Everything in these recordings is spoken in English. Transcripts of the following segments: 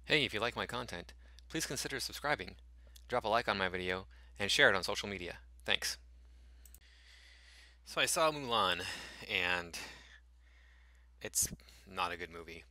Hey, if you like my content, please consider subscribing, drop a like on my video, and share it on social media. Thanks. So I saw Mulan, and it's not a good movie.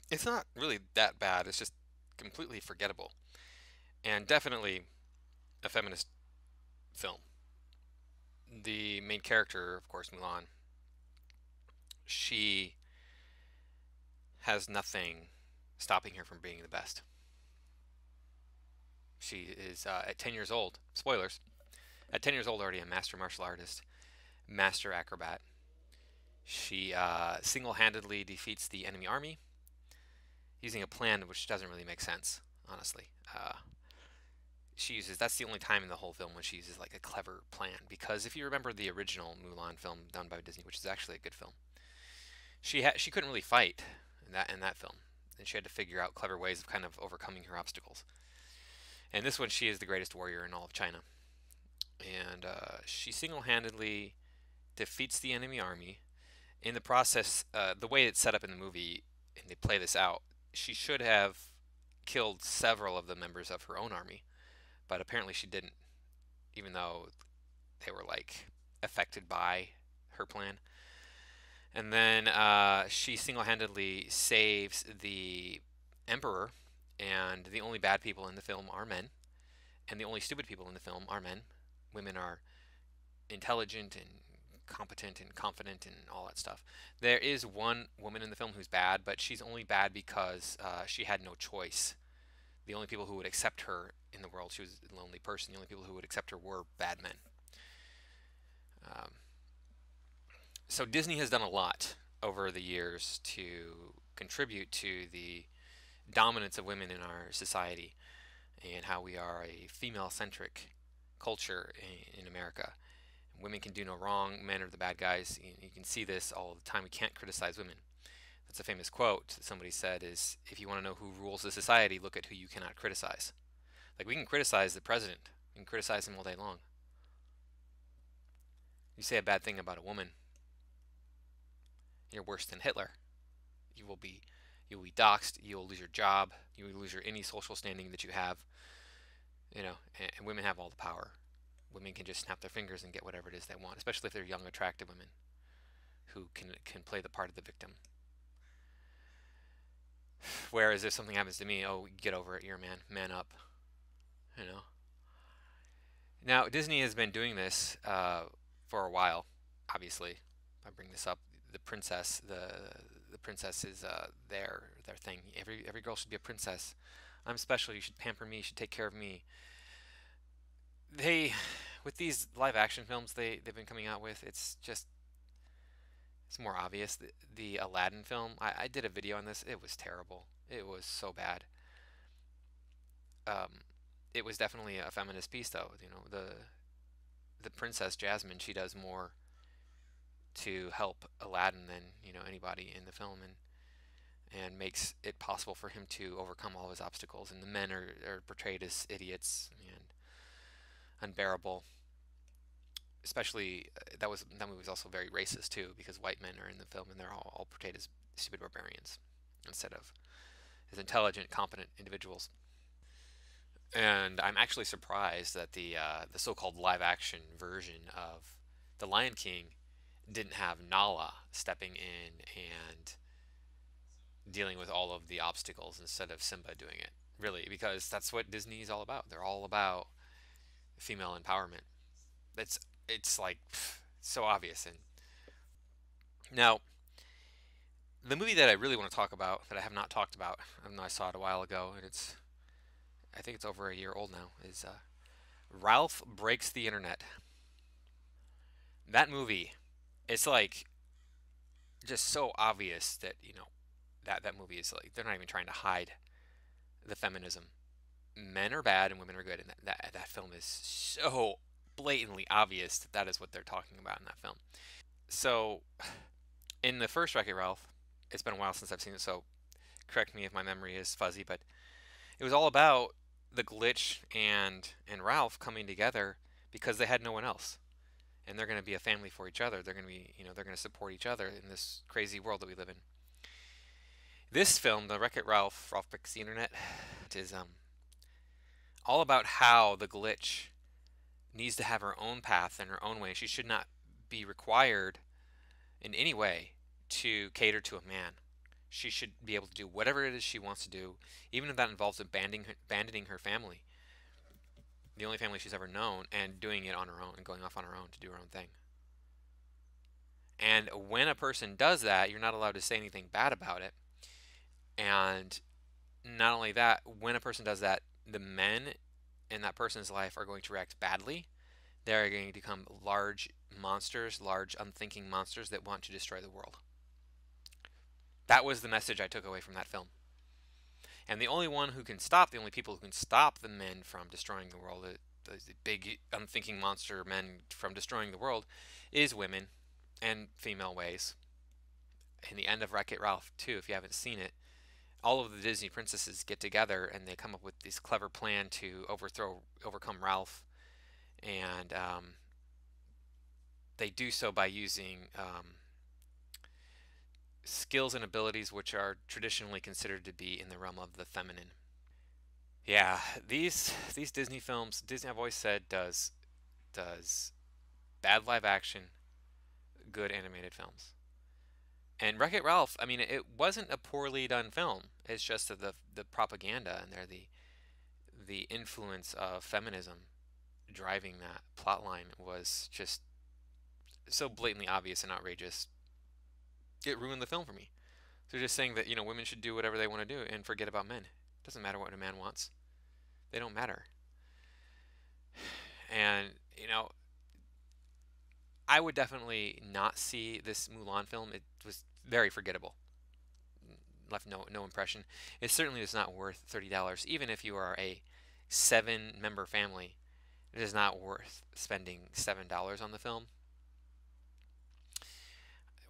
It's not really that bad, it's just completely forgettable, and definitely a feminist film. The main character, of course, Mulan, she has nothing stopping her from being the best. She is, at 10 years old, spoilers, at 10 years old already a master martial artist, master acrobat. She single-handedly defeats the enemy army using a plan which doesn't really make sense, honestly. That's the only time in the whole film when she uses like a clever plan. Because if you remember the original Mulan film done by Disney, which is actually a good film, she couldn't really fight in that film, and she had to figure out clever ways of kind of overcoming her obstacles. And this one, she is the greatest warrior in all of China, and she single-handedly defeats the enemy army. In the process, the way it's set up in the movie, and they play this out, she should have killed several of the members of her own army, but apparently she didn't, even though they were like affected by her plan. And then she single-handedly saves the emperor, and the only bad people in the film are men, and the only stupid people in the film are men. Women are intelligent and competent and confident and all that stuff. There is one woman in the film who's bad, but she's only bad because she had no choice. The only people who would accept her in the world, she was a lonely person, the only people who would accept her were bad men. Um, so Disney has done a lot over the years to contribute to the dominance of women in our society and how we are a female-centric culture in America. Women can do no wrong, men are the bad guys. You can see this all the time. We can't criticize women. That's a famous quote that somebody said is, if you want to know who rules the society, look at who you cannot criticize. Like, we can criticize the president. We can criticize him all day long. You say a bad thing about a woman, you're worse than Hitler. You will be doxxed, you will lose your job, you will lose any social standing that you have. And women have all the power. Women can just snap their fingers and get whatever it is they want, especially if they're young, attractive women who can play the part of the victim. Whereas if something happens to me, oh, get over it, you're a man, man up, you know. Now Disney has been doing this for a while. Obviously, I bring this up. The princess is their thing. Every girl should be a princess. I'm special. You should pamper me. You should take care of me. They, with these live action films they've been coming out with, it's more obvious. The Aladdin film, I did a video on this. It was terrible. It was so bad. Um, it was definitely a feminist piece, though. The princess Jasmine, she does more to help Aladdin than anybody in the film, and makes it possible for him to overcome all of his obstacles. And the men are portrayed as idiots and unbearable. Especially that movie was also very racist too, because white men are in the film and they're all portrayed as stupid barbarians instead of as intelligent, competent individuals. And I'm actually surprised that the so-called live-action version of The Lion King didn't have Nala stepping in and dealing with all of the obstacles instead of Simba doing it. Really, because that's what Disney is all about. They're all about female empowerment. It's like so obvious. And now, the movie that I really want to talk about that I have not talked about, I know I saw it a while ago, and I think it's over a year old now, is Ralph Breaks the Internet. That movie, it's like just so obvious that that movie is like they're not even trying to hide the feminism. Men are bad and women are good, and that film is so blatantly obvious that that is what they're talking about in that film. So, in the first Wreck-It Ralph, it's been a while since I've seen it, so correct me if my memory is fuzzy, but it was all about the Glitch and Ralph coming together because they had no one else, and they're going to be a family for each other. They're going to be, they're going to support each other in this crazy world that we live in. This film, the Wreck-It Ralph, Ralph Breaks the Internet, is all about how the glitch needs to have her own path and her own way. She should not be required in any way to cater to a man. She should be able to do whatever it is she wants to do, even if that involves abandoning her family, the only family she's ever known, and doing it on her own and going off on her own to do her own thing. And when a person does that, you're not allowed to say anything bad about it. And not only that, when a person does that, the men in that person's life are going to react badly. They're going to become large monsters, large unthinking monsters that want to destroy the world. That was the message I took away from that film. And the only people who can stop the men from destroying the world, the big unthinking monster men from destroying the world, is women and female ways. In the end of Wreck-It Ralph 2, if you haven't seen it, all of the Disney princesses get together and they come up with this clever plan to overcome Ralph, and they do so by using skills and abilities which are traditionally considered to be in the realm of the feminine. Yeah, these Disney films, Disney, I've always said, does bad live action, good animated films. And Wreck-It Ralph, I mean, it wasn't a poorly done film. It's just that the propaganda and the influence of feminism driving that plot line was just so blatantly obvious and outrageous. It ruined the film for me. They're just saying that, women should do whatever they want to do and forget about men. It doesn't matter what a man wants. They don't matter. And, I would definitely not see this Mulan film. It was very forgettable. Left no impression. It certainly is not worth $30, even if you are a 7-member family. It is not worth spending $7 on the film.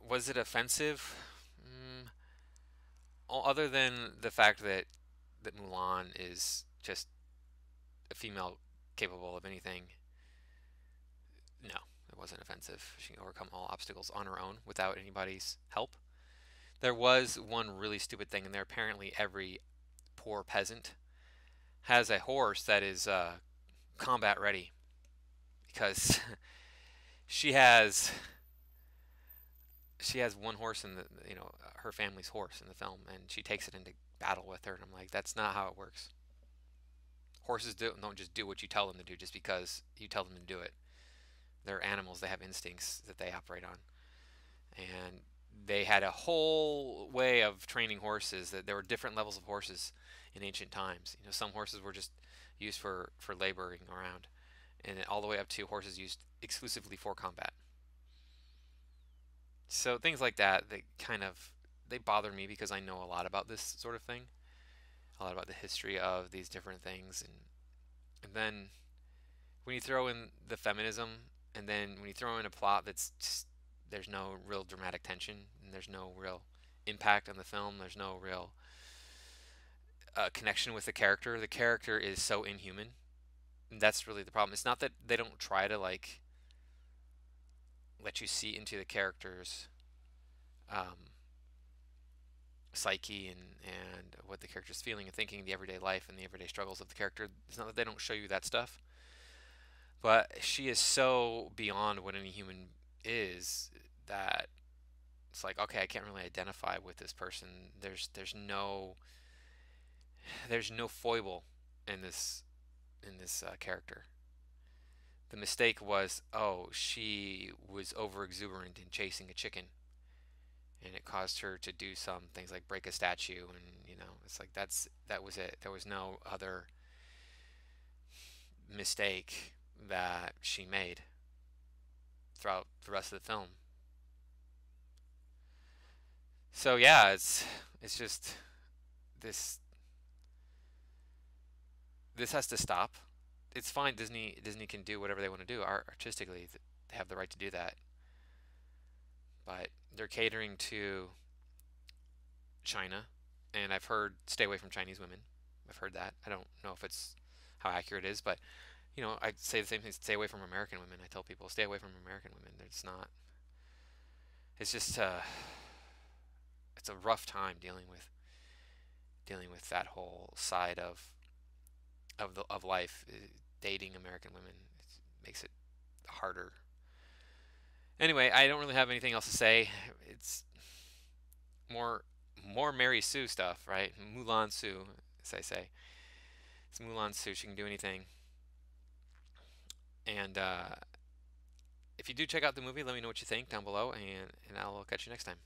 Was it offensive? Other than the fact that Mulan is just a female capable of anything, no, it wasn't offensive. She can overcome all obstacles on her own without anybody's help. There was one really stupid thing in there. Apparently, every poor peasant has a horse that is combat ready, because she has one horse in her family's horse in the film, and she takes it into battle with her. And I'm like, that's not how it works. Horses don't just do what you tell them to do just because you tell them to do it. They're animals. They have instincts that they operate on. And they had a whole way of training horses, that there were different levels of horses in ancient times. Some horses were just used for laboring around, and all the way up to horses used exclusively for combat. So things like that, they bother me, because I know a lot about this sort of thing, a lot about the history of these different things, and then when you throw in the feminism, and then when you throw in a plot that's just, there's no real dramatic tension, and there's no real impact on the film, there's no real connection with the character. The character is so inhuman. And that's really the problem. It's not that they don't try to let you see into the character's psyche and what the character's feeling and thinking, the everyday life and the everyday struggles of the character. It's not that they don't show you that stuff, but she is so beyond what any human is that it's like, okay, I can't really identify with this person. There's no foible in this character. The mistake was, she was over exuberant in chasing a chicken, and it caused her to do some things like break a statue, and it's like that was it. There was no other mistake that she made throughout the rest of the film. So yeah, it's just this has to stop. It's fine. Disney can do whatever they want to do artistically. They have the right to do that. But they're catering to China, and I've heard stay away from Chinese women. I've heard that. I don't know if it's how accurate it is, but I say the same thing. Stay away from American women. I tell people stay away from American women. It's not. It's just it's a rough time dealing with dealing with that whole side of life. Dating American women makes it harder. Anyway, I don't really have anything else to say. It's more more Mary Sue stuff, right? Mulan Sue, as I say. It's Mulan Sue. She can do anything. And if you do check out the movie, let me know what you think down below, and I'll catch you next time.